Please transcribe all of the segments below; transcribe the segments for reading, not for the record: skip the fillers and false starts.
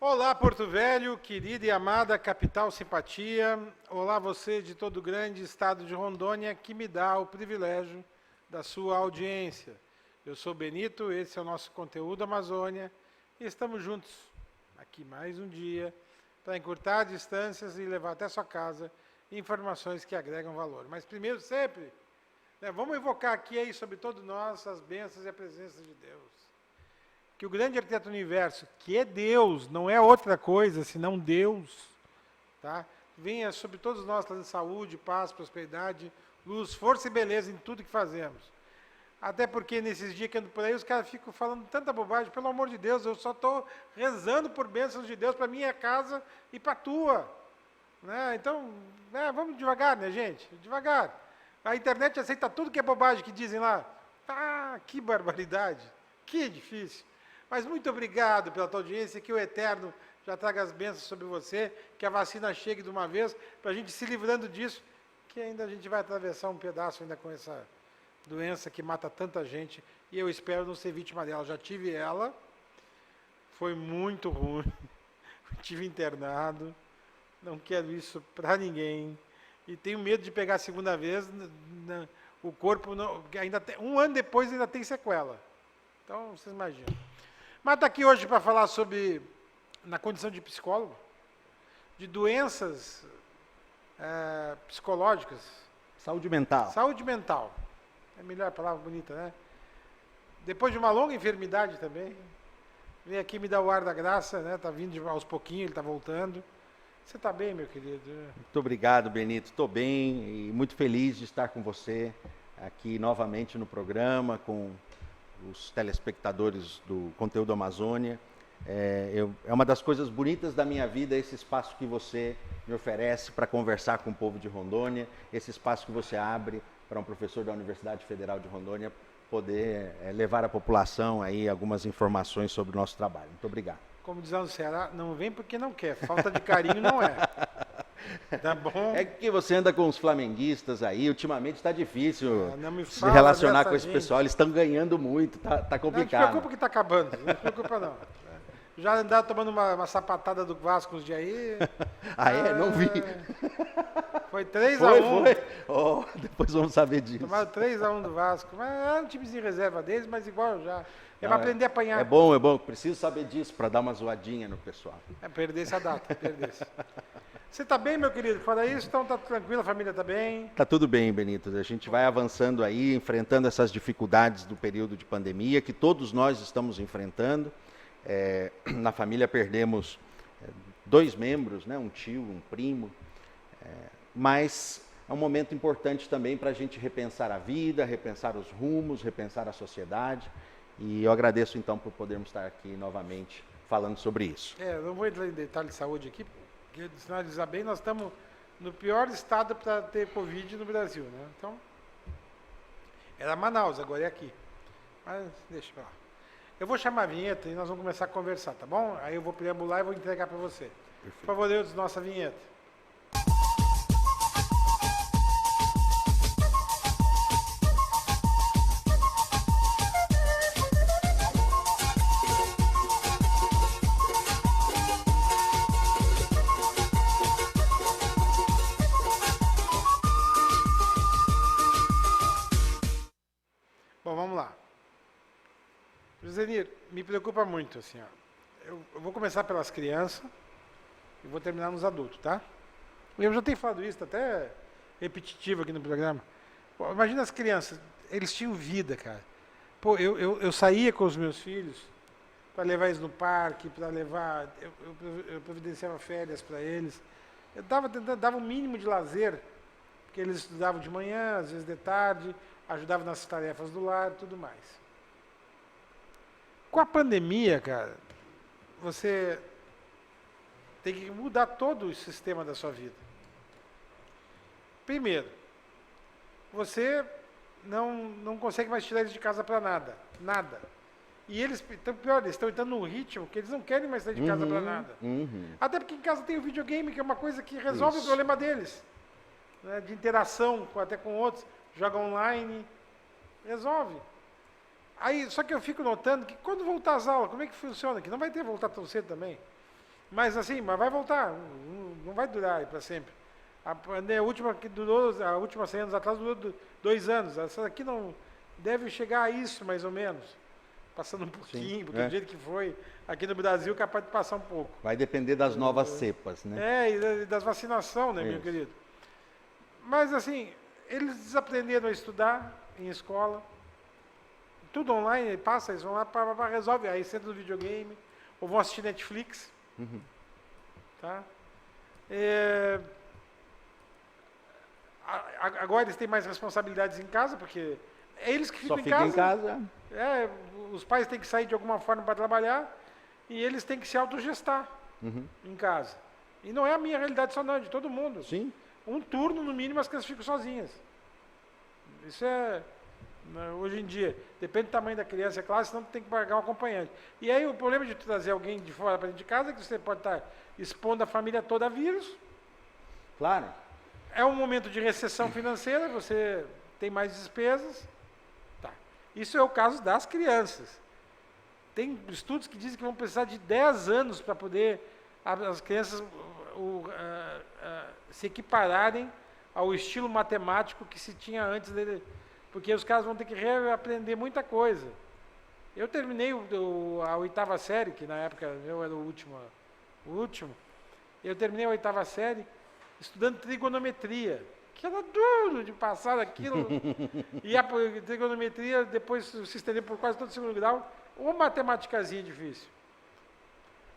Olá, Porto Velho, querida e amada capital simpatia. Olá, você de todo o grande estado de Rondônia, que me dá o privilégio da sua audiência. Eu sou Benito, esse é o nosso conteúdo Amazônia, e estamos juntos aqui mais um dia para encurtar distâncias e levar até sua casa informações que agregam valor. Mas primeiro, sempre, vamos evocar aqui aí sobre todos nós as bênçãos e a presença de Deus. Que o grande arquiteto do universo, que é Deus, não é outra coisa senão Deus, tá? Venha sobre todos nós trazendo saúde, paz, prosperidade, luz, força e beleza em tudo que fazemos. Até porque nesses dias que ando por aí, os caras ficam falando tanta bobagem. Pelo amor de Deus, eu só estou rezando por bênçãos de Deus para minha casa e para a tua. Né? Então, vamos devagar, né, gente? Devagar. A internet aceita tudo que é bobagem que dizem lá. Ah, que barbaridade. Que difícil. Mas muito obrigado pela tua audiência, que o Eterno já traga as bênçãos sobre você, que a vacina chegue de uma vez, para a gente se livrando disso, que ainda a gente vai atravessar um pedaço ainda com essa doença que mata tanta gente, e eu espero não ser vítima dela. Já tive ela, foi muito ruim, tive internado, não quero isso para ninguém, e tenho medo de pegar a segunda vez, o corpo, não, ainda tem, um ano depois ainda tem sequela. Então, vocês imaginam. Mas está aqui hoje para falar sobre, na condição de psicólogo, de doenças psicológicas. Saúde mental. Saúde mental. É a melhor palavra bonita, né? Depois de uma longa enfermidade também. Vem aqui me dar o ar da graça, né? Está vindo aos pouquinhos, ele está voltando. Você está bem, meu querido? Muito obrigado, Benito. Estou bem e muito feliz de estar com você aqui novamente no programa, com os telespectadores do conteúdo Amazônia. É uma das coisas bonitas da minha vida, esse espaço que você me oferece para conversar com o povo de Rondônia, esse espaço que você abre para um professor da Universidade Federal de Rondônia poder levar à população aí algumas informações sobre o nosso trabalho. Muito obrigado. Como diz lá no Ceará, não vem porque não quer, falta de carinho não é. Tá bom? É que você anda com os flamenguistas aí, ultimamente está difícil se fala relacionar com esse gente. pessoal, eles estão ganhando muito, tá complicado. Não te preocupa que está acabando, não te preocupa não. Já andaram tomando uma sapatada do Vasco uns dias aí. Não vi. Foi 3-1. Foi. Oh, depois vamos saber disso. Tomaram 3-1 do Vasco. Mas é um timezinho reserva deles, mas igual já. É para aprender a apanhar. É bom. Preciso saber disso para dar uma zoadinha no pessoal. Perder essa data, perder-se. Você está bem, meu querido? Fora isso, então está tranquilo, a família está bem? Está tudo bem, Benito. A gente vai avançando aí, enfrentando essas dificuldades do período de pandemia, que todos nós estamos enfrentando. Na família perdemos 2 membros, né? Um tio, um primo. Mas é um momento importante também para a gente repensar a vida, repensar os rumos, repensar a sociedade. E eu agradeço então por podermos estar aqui novamente falando sobre isso. Não vou entrar em detalhes de saúde aqui, porque se analisar bem, nós estamos no pior estado para ter Covid no Brasil, né? Então, era Manaus, agora é aqui. Mas deixa pra lá. Eu vou chamar a vinheta e nós vamos começar a conversar, tá bom? Aí eu vou preambular e vou entregar para você. Perfeito. Por favor, Deus, nossa vinheta. Bom, vamos lá. Josenir, me preocupa muito, assim, ó. Eu vou começar pelas crianças e vou terminar nos adultos, tá? Eu já tenho falado isso, tá até repetitivo aqui no programa. Pô, imagina as crianças, eles tinham vida, cara. Pô, eu saía com os meus filhos para levar eles no parque, para levar... Eu providenciava férias para eles. Eu dava um mínimo de lazer, porque eles estudavam de manhã, às vezes de tarde, ajudavam nas tarefas do lar e tudo mais. Com a pandemia, cara, você tem que mudar todo o sistema da sua vida. Primeiro, você não consegue mais tirar eles de casa para nada. Nada. E eles estão pior, eles estão entrando num ritmo que eles não querem mais sair de casa para nada. Até porque em casa tem o videogame, que é uma coisa que resolve o problema deles. Né, de interação até com outros, joga online, resolve. Aí, só que eu fico notando que quando voltar às aulas, como é que funciona? Que não vai ter voltar tão cedo também. Mas assim, mas vai voltar, não vai durar para sempre. A última que durou, a última 100 anos atrás durou 2 anos. Essa aqui não deve chegar a isso, mais ou menos. Passando um pouquinho, porque do jeito que foi, aqui no Brasil, capaz de passar um pouco. Vai depender das novas cepas, né? E das vacinações, né, meu querido? Mas assim, eles desaprenderam a estudar em escola. Tudo online, passa, eles vão lá para resolve. Aí senta no videogame, ou vão assistir Netflix. Tá? Agora eles têm mais responsabilidades em casa, porque é eles que ficam Só fica em casa. Os pais têm que sair de alguma forma para trabalhar e eles têm que se autogestar em casa. E não é a minha realidade só não, é de todo mundo. Sim. Um turno, no mínimo, as crianças ficam sozinhas. Isso é... Hoje em dia, depende do tamanho da criança, é claro, senão tem que pagar um acompanhante. E aí o problema de trazer alguém de fora para dentro de casa é que você pode estar expondo a família toda a vírus. Claro. É um momento de recessão financeira, você tem mais despesas. Tá. Isso é o caso das crianças. Tem estudos que dizem que vão precisar de 10 anos para poder as crianças se equipararem ao estilo matemático que se tinha antes dele. Porque os caras vão ter que reaprender muita coisa. Eu terminei a 8ª série, que na época eu era o último. Eu terminei a 8ª série estudando trigonometria, que era duro de passar aquilo. E a trigonometria depois se estendeu por quase todo o 2º grau, uma matemáticazinha difícil.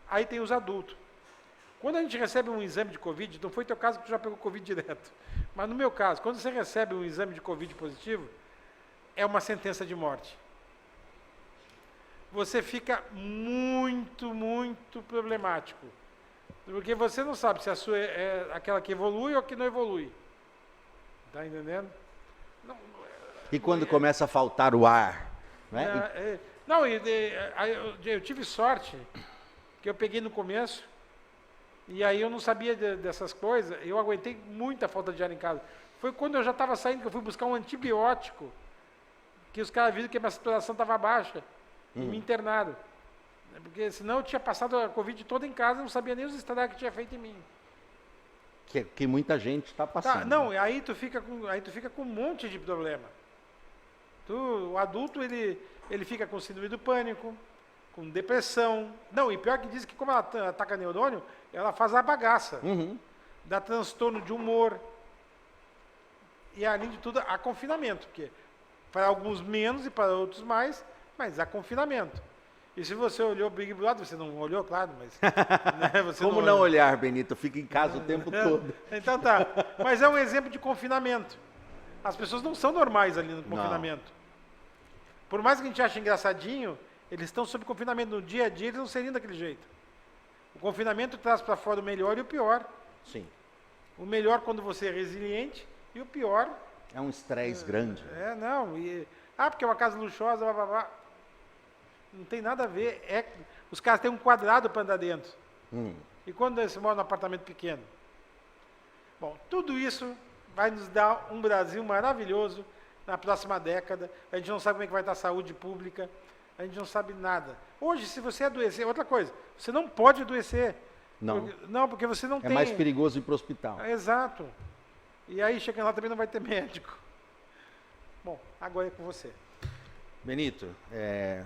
Aí tem os adultos. Quando a gente recebe um exame de Covid, não foi teu caso que tu já pegou Covid direto, mas no meu caso, quando você recebe um exame de Covid positivo, é uma sentença de morte. Você fica muito, muito problemático. Porque você não sabe se a sua é aquela que evolui ou que não evolui. Está entendendo? Não, e quando começa a faltar o ar? Né? Eu tive sorte, que eu peguei no começo, e aí eu não sabia dessas coisas, eu aguentei muita falta de ar em casa. Foi quando eu já estava saindo que eu fui buscar um antibiótico, que os caras viram que a minha saturação estava baixa, e me internaram. Porque senão eu tinha passado a Covid toda em casa, não sabia nem os estragos que tinha feito em mim. Que muita gente está passando. Tá, não, aí tu fica com um monte de problema. O adulto, ele fica com síndrome do pânico, com depressão. Não, e pior que diz que como ela ataca neurônio, ela faz a bagaça. Dá transtorno de humor. E além de tudo, há confinamento, porque para alguns menos e para outros mais, mas há confinamento. E se você olhou o Big Brother, você não olhou, claro, mas... Né, você Como não olhar, Benito? Fica em casa o tempo todo. Então tá. Mas é um exemplo de confinamento. As pessoas não são normais ali no confinamento. Por mais que a gente ache engraçadinho, eles estão sob confinamento. No dia a dia, eles não seriam daquele jeito. O confinamento traz para fora o melhor e o pior. Sim. O melhor quando você é resiliente e o pior... É um estresse grande. Porque é uma casa luxuosa, blá, blá, blá. Não tem nada a ver. Os caras têm um quadrado para andar dentro. E quando você mora num apartamento pequeno? Bom, tudo isso vai nos dar um Brasil maravilhoso na próxima década. A gente não sabe como é que vai estar a saúde pública. A gente não sabe nada. Hoje, se você adoecer, outra coisa, você não pode adoecer. Não. Porque você não tem... É mais perigoso ir para o hospital. Exato. E aí, chegando lá, também não vai ter médico. Bom, agora é com você. Benito,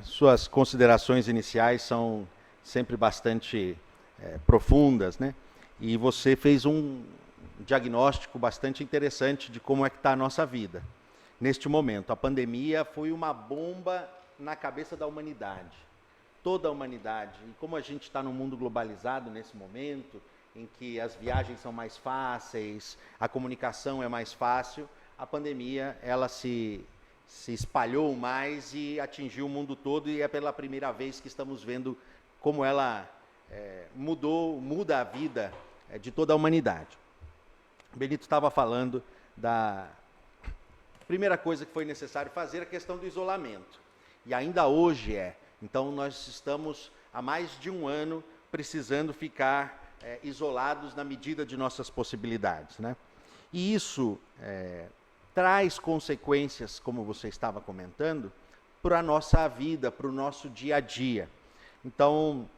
suas considerações iniciais são sempre bastante profundas, né? E você fez um diagnóstico bastante interessante de como é que está a nossa vida neste momento. A pandemia foi uma bomba na cabeça da humanidade, toda a humanidade. E como a gente está num mundo globalizado nesse momento, em que as viagens são mais fáceis, a comunicação é mais fácil, a pandemia ela se espalhou mais e atingiu o mundo todo, e é pela primeira vez que estamos vendo como ela muda a vida de toda a humanidade. O Benito estava falando da primeira coisa que foi necessário fazer, a questão do isolamento. E ainda hoje Então, nós estamos há mais de um ano precisando ficar isolados na medida de nossas possibilidades, né? E isso traz consequências, como você estava comentando, para a nossa vida, para o nosso dia a dia. Então,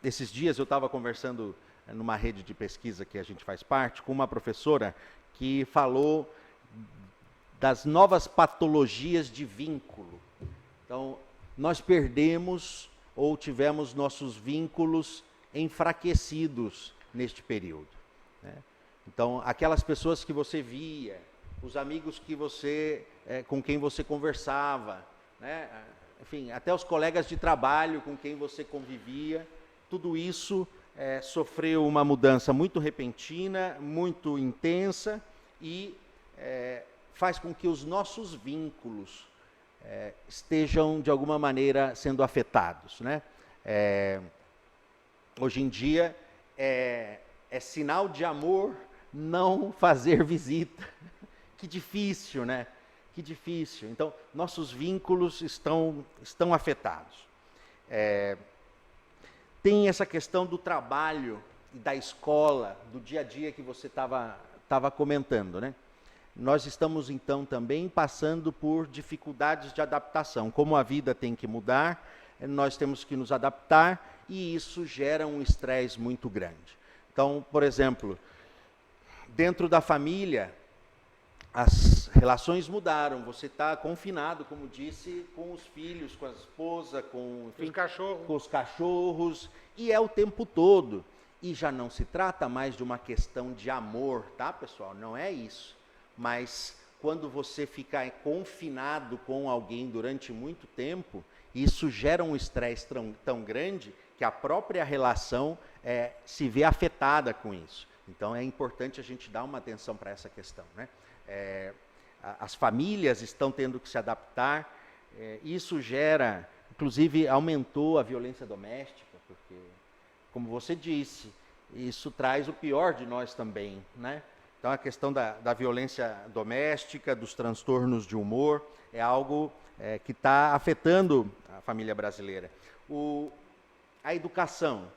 Esses dias eu estava conversando numa rede de pesquisa que a gente faz parte, com uma professora que falou das novas patologias de vínculo. Então, nós perdemos ou tivemos nossos vínculos enfraquecidos neste período, né? Então, aquelas pessoas que você via, os amigos que com quem você conversava, né? Enfim, até os colegas de trabalho com quem você convivia, tudo isso sofreu uma mudança muito repentina, muito intensa e faz com que os nossos vínculos estejam, de alguma maneira, sendo afetados, né? Hoje em dia, é sinal de amor não fazer visita. Que difícil, né? Que difícil. Então, nossos vínculos estão afetados. Tem essa questão do trabalho e da escola, do dia a dia que você estava comentando, né? Nós estamos, então, também passando por dificuldades de adaptação. Como a vida tem que mudar, nós temos que nos adaptar e isso gera um estresse muito grande. Então, por exemplo, dentro da família, as relações mudaram. Você está confinado, como disse, com os filhos, com a esposa, com os cachorros, e é o tempo todo. E já não se trata mais de uma questão de amor, tá, pessoal? Não é isso. Mas quando você fica confinado com alguém durante muito tempo, isso gera um estresse tão grande que a própria relação se vê afetada com isso. Então é importante a gente dar uma atenção para essa questão, né? As famílias estão tendo que se adaptar, isso gera, inclusive aumentou a violência doméstica, porque, como você disse, isso traz o pior de nós também, né? Então a questão da violência doméstica, dos transtornos de humor, é algo que está afetando a família brasileira. A educação.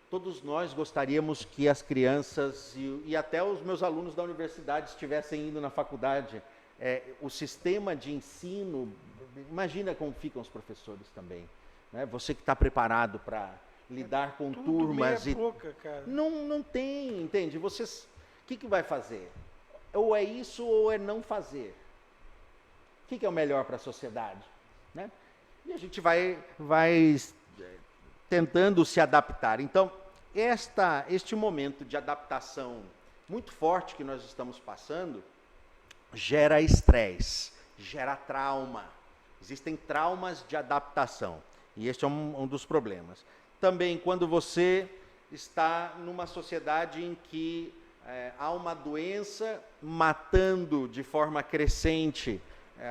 Todos nós gostaríamos que as crianças e até os meus alunos da universidade estivessem indo na faculdade. O sistema de ensino, imagina como ficam os professores também, né? Você que está preparado para lidar com turmas e boca, cara. Não tem, entende? Vocês, o que vai fazer? Ou é isso ou é não fazer. O que é o melhor para a sociedade, né? E a gente vai tentando se adaptar. Então, este momento de adaptação muito forte que nós estamos passando gera estresse, gera trauma. Existem traumas de adaptação e este é um dos problemas. Também quando você está numa sociedade em que há uma doença matando de forma crescente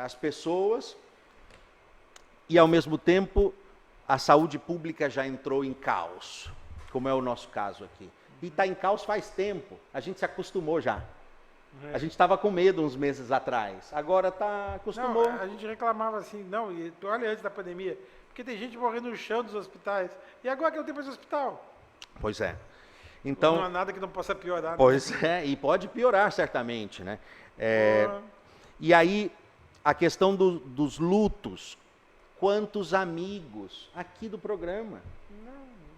as pessoas e, ao mesmo tempo, a saúde pública já entrou em caos, como é o nosso caso aqui. E está em caos faz tempo, a gente se acostumou já. A gente estava com medo uns meses atrás, agora acostumou. Não, a gente reclamava assim, e olha antes da pandemia, porque tem gente morrendo no chão dos hospitais. E agora que não tem mais hospital? Pois é. Então, não há nada que não possa piorar. Pois e pode piorar certamente, né? E aí, a questão dos lutos. Quantos amigos aqui do programa?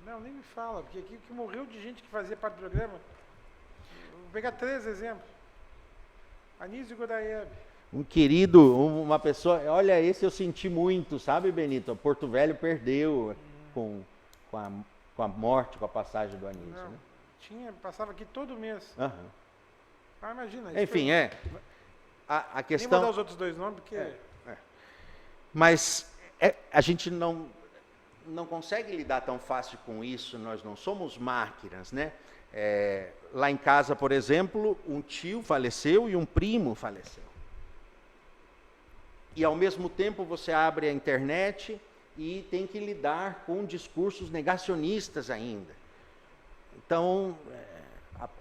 Não, nem me fala, porque aqui que morreu de gente que fazia parte do programa. Vou pegar 3 exemplos. Anísio Godaeb. Um querido, uma pessoa, olha, esse eu senti muito, sabe, Benito? Porto Velho perdeu com a morte, com a passagem do Anísio. Né? Passava aqui todo mês. Imagina. Enfim, a questão... Nem vou dar os outros 2 nomes, porque... Mas a gente não consegue lidar tão fácil com isso, nós não somos máquinas, né? Lá em casa, por exemplo, um tio faleceu e um primo faleceu. E, ao mesmo tempo, você abre a internet e tem que lidar com discursos negacionistas ainda. Então,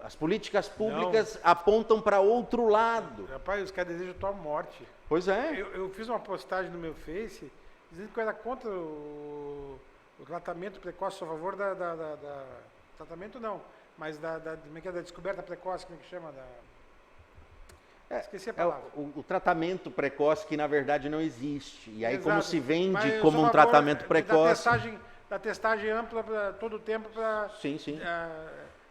as políticas públicas apontam para outro lado. Rapaz, os caras desejam tua morte. Pois é. Eu fiz uma postagem no meu Face dizendo que eu era contra o tratamento precoce, sou a favor tratamento não, mas da descoberta precoce, como é que chama? Esqueci a palavra. O tratamento precoce que, na verdade, não existe. E aí, Exato. como se vende como um tratamento precoce... da testagem ampla para todo o tempo para Sim, sim.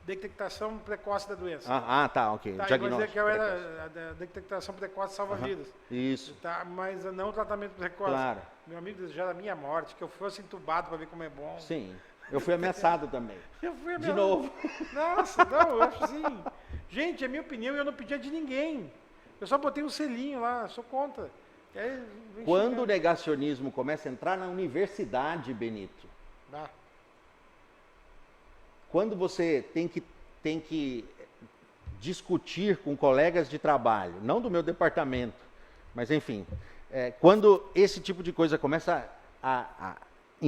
detectação precoce da doença. Tá, ok. Tá, Diagnóstico que era a detectação precoce salva vidas. Isso. Tá, mas não o tratamento precoce. Claro. Meu amigo desejava a minha morte, que eu fosse entubado para ver como é bom. Sim. Eu fui ameaçado também. Eu fui De novo. Nossa, não, eu acho assim. Gente, é minha opinião e eu não pedia de ninguém. Eu só botei um selinho lá, sou contra. E aí, Quando o negacionismo começa a entrar na universidade, Benito, quando você tem que discutir com colegas de trabalho, não do meu departamento, mas enfim, quando esse tipo de coisa começa a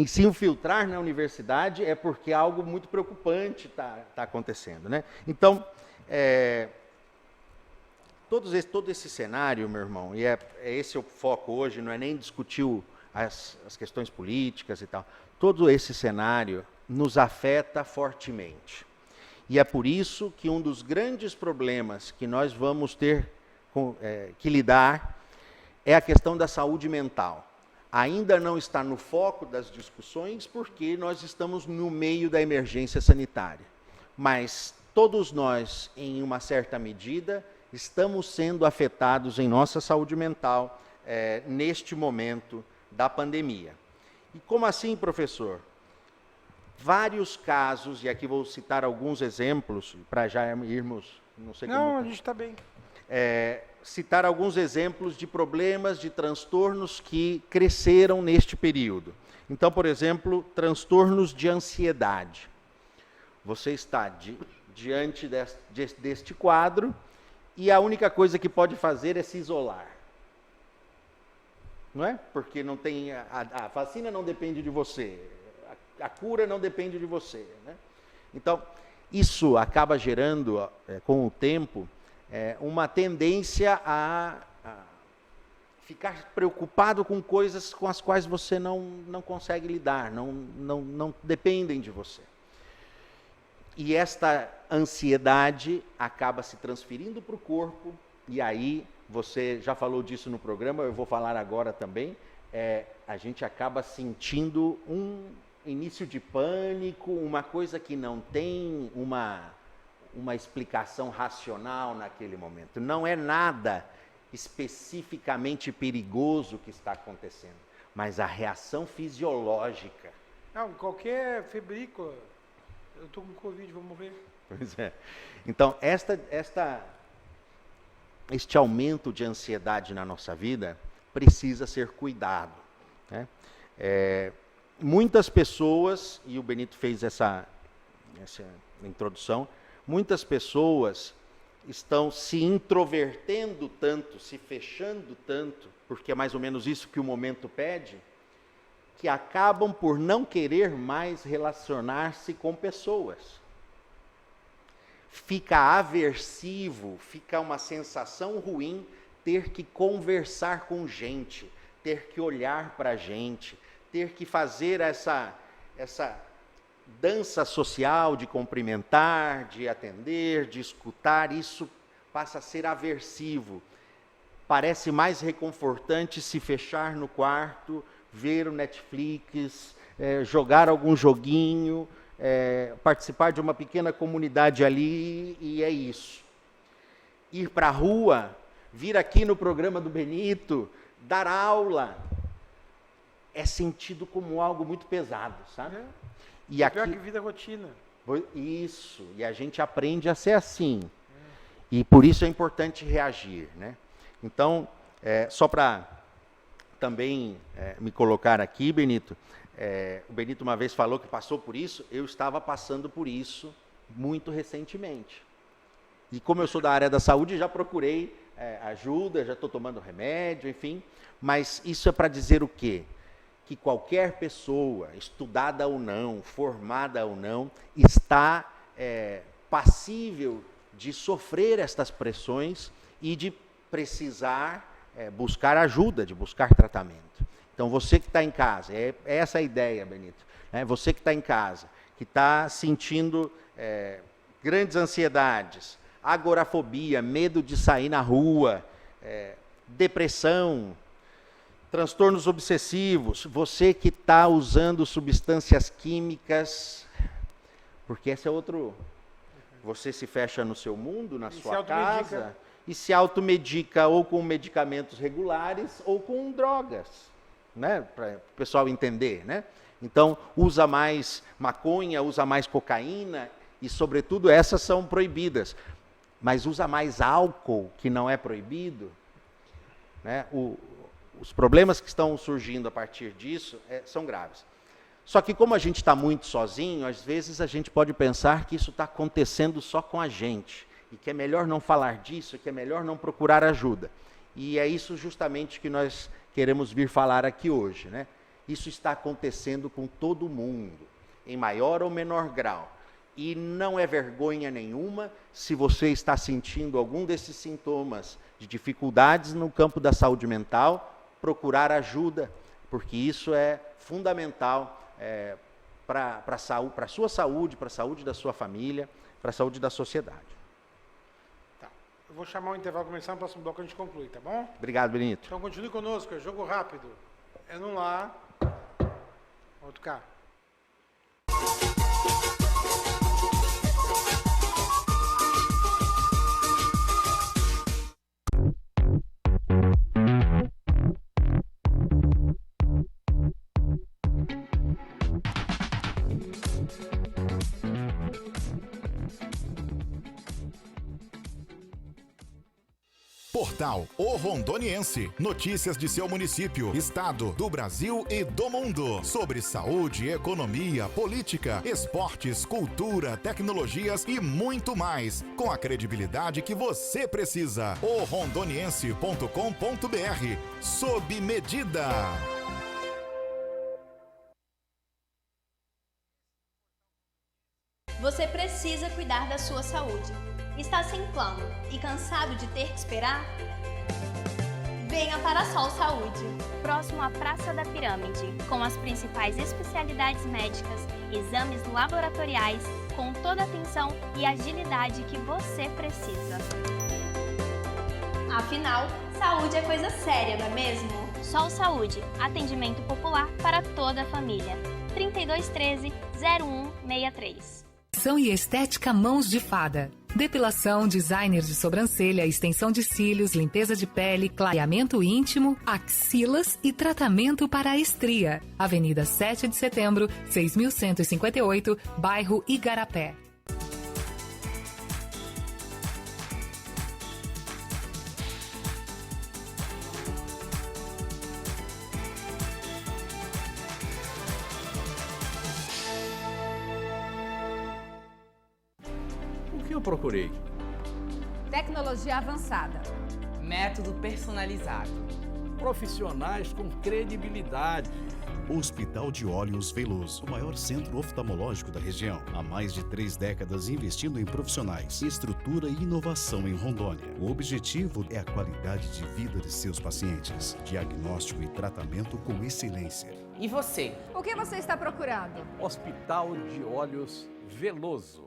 se infiltrar na universidade, é porque algo muito preocupante está acontecendo, né? Então, todo esse cenário, meu irmão, e esse é o foco hoje, não é nem discutir as questões políticas e tal, todo esse cenário nos afeta fortemente. E é por isso que um dos grandes problemas que nós vamos ter que lidar é a questão da saúde mental. Ainda não está no foco das discussões porque nós estamos no meio da emergência sanitária. Mas todos nós, em uma certa medida, estamos sendo afetados em nossa saúde mental neste momento da pandemia. E como assim, professor? Vários casos, e aqui vou citar alguns exemplos, para já irmos... Não, a gente está bem. Citar alguns exemplos de problemas, de transtornos que cresceram neste período. Então, por exemplo, transtornos de ansiedade. Você está diante deste quadro e a única coisa que pode fazer é se isolar. Não é? Porque não tem a vacina não depende de você, a cura não depende de você, né? Então, isso acaba gerando, com o tempo, uma tendência a ficar preocupado com coisas com as quais você não consegue lidar, não dependem de você. E esta ansiedade acaba se transferindo para o corpo, e aí, você já falou disso no programa, eu vou falar agora também, a gente acaba sentindo um início de pânico, uma coisa que não tem uma explicação racional naquele momento. Não é nada especificamente perigoso que está acontecendo, mas a reação fisiológica. Não, qualquer febrícula, eu estou com Covid, vou morrer. Pois é. Então, este aumento de ansiedade na nossa vida precisa ser cuidado, né? Muitas pessoas, e o Benito fez essa introdução, muitas pessoas estão se introvertendo tanto, se fechando tanto, porque é mais ou menos isso que o momento pede, que acabam por não querer mais relacionar-se com pessoas. Fica aversivo, fica uma sensação ruim ter que conversar com gente, ter que olhar para gente, ter que fazer essa dança social de cumprimentar, de atender, de escutar, isso passa a ser aversivo. Parece mais reconfortante se fechar no quarto, ver o Netflix, jogar algum joguinho, participar de uma pequena comunidade ali, e é isso. Ir para a rua, vir aqui no programa do Benito, dar aula, é sentido como algo muito pesado, sabe? E aqui, pior que vida rotina. Isso, e a gente aprende a ser assim. E por isso é importante reagir, né? Então, só para também me colocar aqui, Benito, o Benito uma vez falou que passou por isso, eu estava passando por isso muito recentemente. E como eu sou da área da saúde, já procurei ajuda, já estou tomando remédio, enfim, mas isso é para dizer o quê? Que qualquer pessoa, estudada ou não, formada ou não, está passível de sofrer estas pressões e de precisar buscar ajuda, de buscar tratamento. Então, você que está em casa, é essa a ideia, Benito, né? Você que está em casa, que está sentindo grandes ansiedades, agorafobia, medo de sair na rua, depressão, transtornos obsessivos, você que está usando substâncias químicas, porque esse é outro... Você se fecha no seu mundo, na sua casa, e se automedica ou com medicamentos regulares ou com drogas, né? Para o pessoal entender, né? Então, usa mais maconha, usa mais cocaína, e sobretudo essas são proibidas. Mas usa mais álcool, que não é proibido, né? Os problemas que estão surgindo a partir disso são graves. Só que como a gente está muito sozinho, às vezes a gente pode pensar que isso está acontecendo só com a gente, e que é melhor não falar disso, que é melhor não procurar ajuda. E é isso justamente que nós queremos vir falar aqui hoje, né? Isso está acontecendo com todo mundo, em maior ou menor grau. E não é vergonha nenhuma se você está sentindo algum desses sintomas de dificuldades no campo da saúde mental, procurar ajuda, porque isso é fundamental para a sua saúde, para a saúde da sua família, para a saúde da sociedade. Tá. Eu vou chamar o intervalo começar, no próximo bloco a gente conclui, tá bom? Obrigado, Benito. Então continue conosco, é jogo rápido. É no lá, outro cá. Portal O Rondoniense. Notícias de seu município, estado, do Brasil e do mundo. Sobre saúde, economia, política, esportes, cultura, tecnologias e muito mais. Com a credibilidade que você precisa. orondoniense.com.br. Sob medida. Você precisa cuidar da sua saúde. Está sem plano e cansado de ter que esperar? Venha para Sol Saúde, próximo à Praça da Pirâmide, com as principais especialidades médicas, exames laboratoriais, com toda a atenção e agilidade que você precisa. Afinal, saúde é coisa séria, não é mesmo? Sol Saúde, atendimento popular para toda a família. 3213-0163. E estética Mãos de Fada. Depilação, designer de sobrancelha, extensão de cílios, limpeza de pele, clareamento íntimo, axilas e tratamento para a estria. Avenida 7 de Setembro, 6158, bairro Igarapé. Eu procurei tecnologia avançada, método personalizado, profissionais com credibilidade. Hospital de Olhos Veloso, o maior centro oftalmológico da região. Há mais de 3 décadas investindo em profissionais, estrutura e inovação em Rondônia. O objetivo é a qualidade de vida de seus pacientes. Diagnóstico e tratamento com excelência. E você? O que você está procurando? Hospital de Olhos Veloso.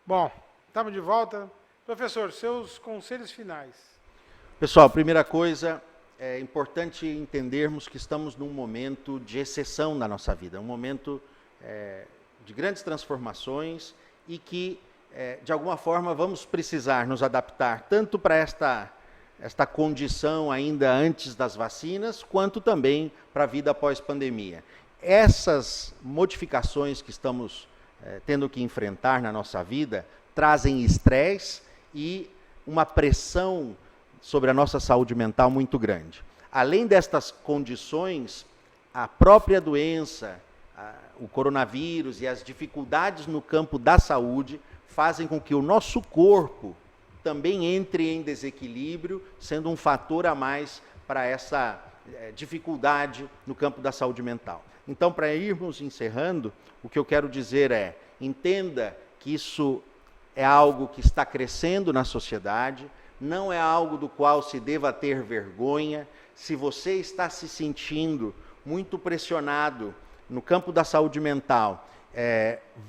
Bom, estamos de volta. Professor, seus conselhos finais. Pessoal, primeira coisa, é importante entendermos que estamos num momento de exceção na nossa vida, um momento de grandes transformações e que, de alguma forma, vamos precisar nos adaptar tanto para esta condição ainda antes das vacinas, quanto também para a vida pós-pandemia. Essas modificações que estamos tendo que enfrentar na nossa vida, trazem estresse e uma pressão sobre a nossa saúde mental muito grande. Além destas condições, a própria doença o coronavírus e as dificuldades no campo da saúde fazem com que o nosso corpo também entre em desequilíbrio, sendo um fator a mais para essa dificuldade no campo da saúde mental. Então, para irmos encerrando, o que eu quero dizer é, entenda que isso é algo que está crescendo na sociedade, não é algo do qual se deva ter vergonha. Se você está se sentindo muito pressionado no campo da saúde mental,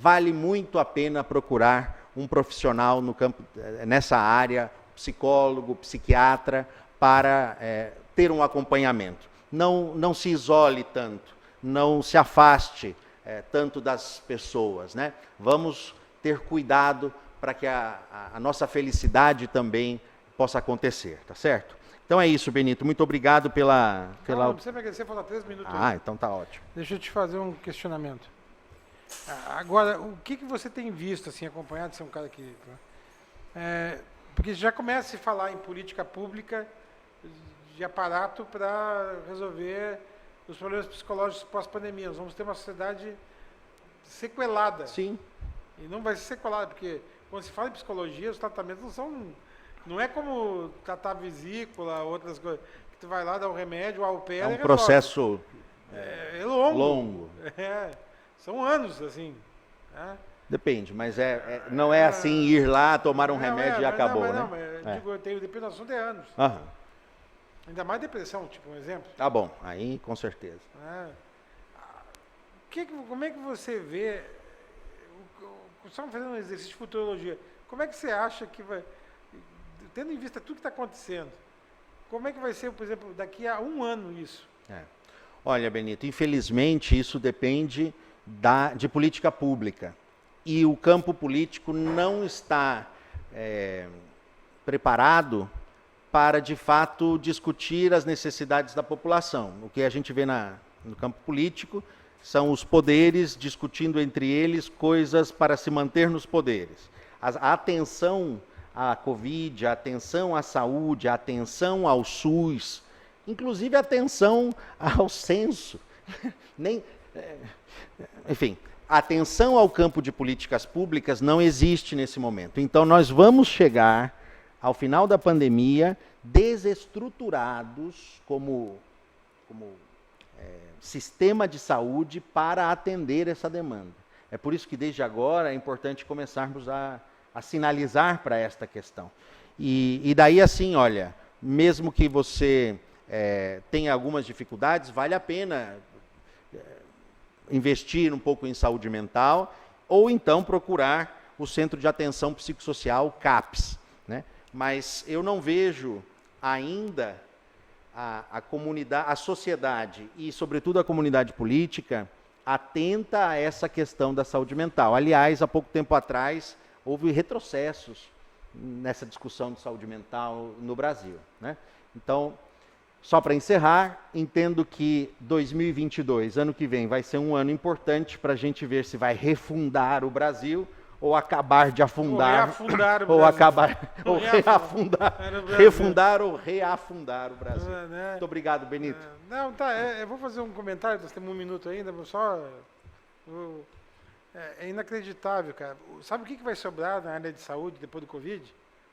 vale muito a pena procurar um profissional no campo, nessa área, psicólogo, psiquiatra, para ter um acompanhamento. Não se isole tanto, não se afaste tanto das pessoas, né? Vamos ter cuidado para que a nossa felicidade também possa acontecer, tá certo? Então é isso, Benito. Muito obrigado pela... Não precisa agradecer, falta 3 minutos. Então tá ótimo. Deixa eu te fazer um questionamento. Agora, o que você tem visto, assim, acompanhado, você é um cara que... porque já começa a se falar em política pública de aparato para resolver os problemas psicológicos pós-pandemia. Nós vamos ter uma sociedade sequelada. Sim. E não vai ser sequelada, porque quando se fala em psicologia, os tratamentos não é como tratar vesícula, outras coisas, que tu vai lá, dá um remédio, alopécia. É um processo longo. São anos, assim. Depende, mas não é assim ir lá, tomar um remédio e acabou, né? Digo, eu tenho depressão, assunto é anos. Ainda mais depressão, tipo um exemplo. Tá bom, aí com certeza. Como é que você vê, só fazendo um exercício de futurologia, como é que você acha que vai, tendo em vista tudo que está acontecendo, como é que vai ser, por exemplo, daqui a 1 ano isso? Olha, Benito, infelizmente isso depende de política pública. E o campo político não está preparado para, de fato, discutir as necessidades da população. O que a gente vê no campo político são os poderes discutindo entre eles coisas para se manter nos poderes. A atenção à Covid, a atenção à saúde, a atenção ao SUS, inclusive a atenção ao censo. Enfim, a atenção ao campo de políticas públicas não existe nesse momento. Então, nós vamos chegar ao final da pandemia desestruturados como sistema de saúde para atender essa demanda. É por isso que, desde agora, é importante começarmos a sinalizar para esta questão. E daí, assim, olha, mesmo que você tenha algumas dificuldades, vale a pena investir um pouco em saúde mental, ou então procurar o Centro de Atenção Psicossocial, CAPS, né? Mas eu não vejo ainda a comunidade, a sociedade e, sobretudo, a comunidade política atenta a essa questão da saúde mental. Aliás, há pouco tempo atrás, houve retrocessos nessa discussão de saúde mental no Brasil, né? Então, só para encerrar, entendo que 2022, ano que vem, vai ser um ano importante para a gente ver se vai refundar o Brasil ou acabar de afundar, refundar ou reafundar o Brasil. Muito obrigado, Benito. Eu vou fazer um comentário, nós temos 1 minuto ainda, é inacreditável, cara. Sabe o que vai sobrar na área de saúde depois do Covid?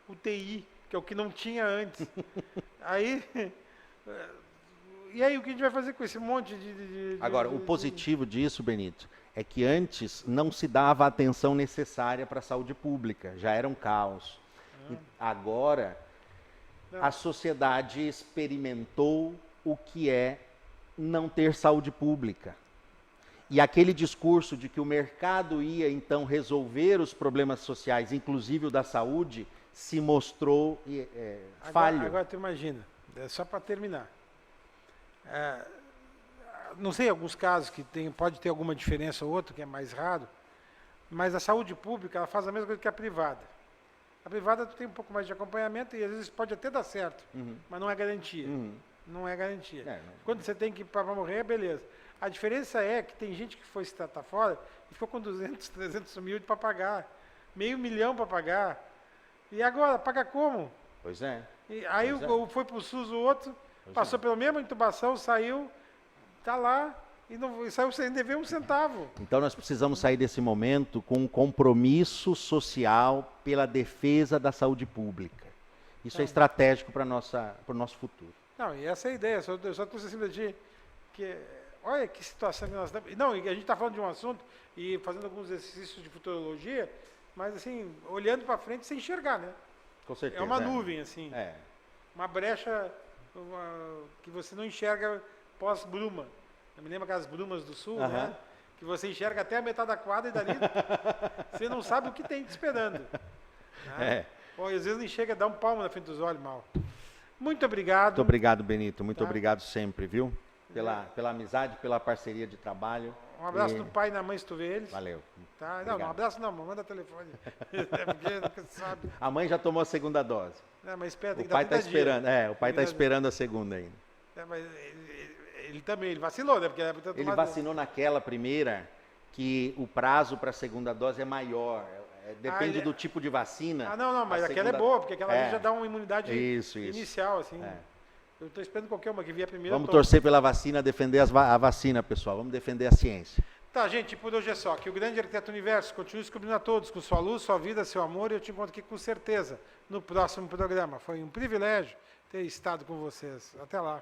UTI, que é o que não tinha antes. E aí, o que a gente vai fazer com esse monte Agora, o positivo disso, Benito, é que antes não se dava a atenção necessária para a saúde pública, já era um caos. Agora, a sociedade experimentou o que é não ter saúde pública. E aquele discurso de que o mercado ia, então, resolver os problemas sociais, inclusive o da saúde, se mostrou falho. Agora tu imagina, só para terminar. Não sei, alguns casos que pode ter alguma diferença ou outra, que é mais raro, mas a saúde pública ela faz a mesma coisa que a privada. A privada tu tem um pouco mais de acompanhamento e às vezes pode até dar certo, mas não é garantia. Não é garantia. Quando você tem que ir para morrer, beleza. A diferença é que tem gente que foi se tratar fora e ficou com 200, 300 mil para pagar, R$500 mil para pagar. E agora, paga como? Pois é. E aí foi para o SUS o outro, passou pela mesma intubação, saiu, está lá, e saiu sem dever um centavo. Então nós precisamos sair desse momento com um compromisso social pela defesa da saúde pública. Isso é estratégico para o nosso futuro. Não, e essa é a ideia, eu só estou acima de que, olha que situação que nós estamos. Não, e a gente está falando de um assunto e fazendo alguns exercícios de futurologia, mas assim, olhando para frente sem enxergar, né? Com certeza. É uma nuvem, assim. É. Uma brecha que você não enxerga pós-bruma. Eu me lembro aquelas brumas do sul, né? Que você enxerga até a metade da quadra e dali você não sabe o que tem te esperando. Né? Ou às vezes nem chega a dar um palmo na frente dos olhos, mal. Muito obrigado. Muito obrigado, Benito. Muito obrigado sempre, viu? Pela amizade, pela parceria de trabalho. Um abraço no pai e na mãe, se tu vê eles. Valeu. Tá? Não, um abraço não, manda telefone. Porque nunca se sabe. A mãe já tomou a segunda dose. Não, mas espera, tem O que pai dar 30 está esperando. dias. O pai está esperando a segunda ainda. Mas ele também, ele vacilou, né? Porque Ele vacinou naquela primeira que o prazo para a segunda dose é maior. Depende do tipo de vacina. Não, mas aquela é boa, porque aquela ali já dá uma imunidade isso. inicial, assim. Eu estou esperando qualquer uma que vier primeiro. Vamos torcer pela vacina, defender a vacina, pessoal. Vamos defender a ciência. Tá, gente, por hoje é só. Que o grande arquiteto universo continue descobrindo a todos com sua luz, sua vida, seu amor. E eu te encontro aqui com certeza no próximo programa. Foi um privilégio ter estado com vocês. Até lá.